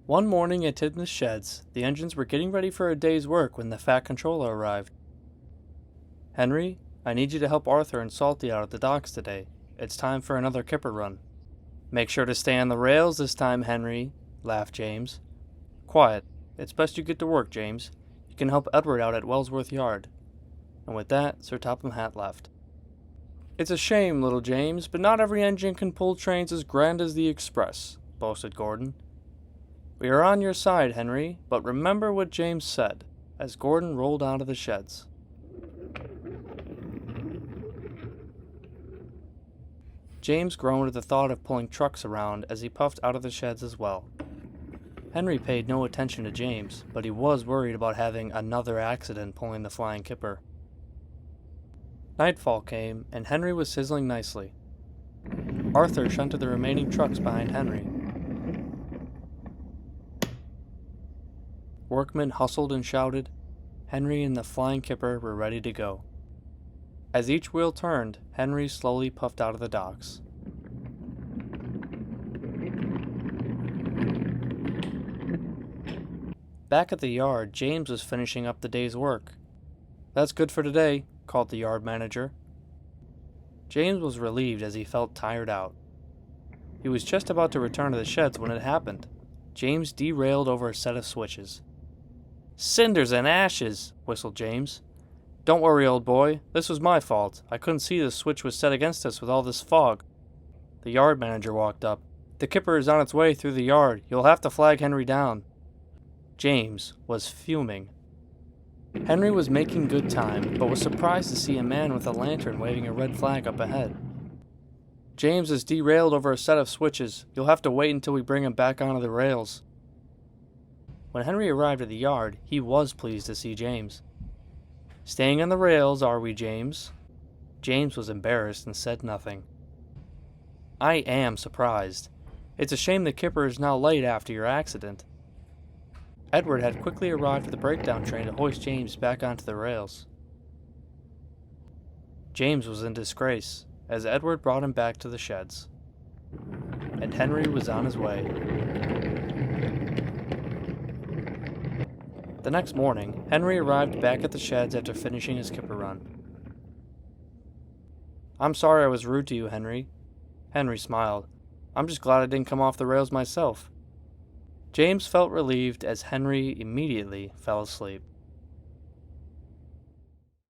One morning at Tidman's sheds, the engines were getting ready for a day's work when the Fat Controller arrived. "Henry, I need you to help Arthur and Salty out at the docks today. It's time for another Kipper run." "Make sure to stay on the rails this time, Henry," laughed James. "Quiet. It's best you get to work, James. You can help Edward out at Wellsworth Yard." And with that, Sir Topham Hatt left. "It's a shame, little James, but not every engine can pull trains as grand as the Express," boasted Gordon. "We are on your side, Henry, but remember what James said," as Gordon rolled out of the sheds. James groaned at the thought of pulling trucks around as he puffed out of the sheds as well. Henry paid no attention to James, but he was worried about having another accident pulling the Flying Kipper. Nightfall came, and Henry was sizzling nicely. Arthur shunted the remaining trucks behind Henry. Workmen hustled and shouted. Henry and the Flying Kipper were ready to go. As each wheel turned, Henry slowly puffed out of the docks. Back at the yard, James was finishing up the day's work. "That's good for today," called the yard manager. James was relieved as he felt tired out. He was just about to return to the sheds when it happened. James derailed over a set of switches. "Cinders and ashes," whistled James. "Don't worry, old boy. This was my fault. I couldn't see the switch was set against us with all this fog." The yard manager walked up. "The Kipper is on its way through the yard. You'll have to flag Henry down." James was fuming. Henry was making good time, but was surprised to see a man with a lantern waving a red flag up ahead. "James is derailed over a set of switches. You'll have to wait until we bring him back onto the rails." When Henry arrived at the yard, he was pleased to see James. "Staying on the rails, are we, James?" James was embarrassed and said nothing. "I am surprised. It's a shame the Kipper is now late after your accident." Edward had quickly arrived at the breakdown train to hoist James back onto the rails. James was in disgrace, as Edward brought him back to the sheds. And Henry was on his way. The next morning, Henry arrived back at the sheds after finishing his Kipper run. "I'm sorry I was rude to you, Henry." Henry smiled. "I'm just glad I didn't come off the rails myself." James felt relieved as Henry immediately fell asleep.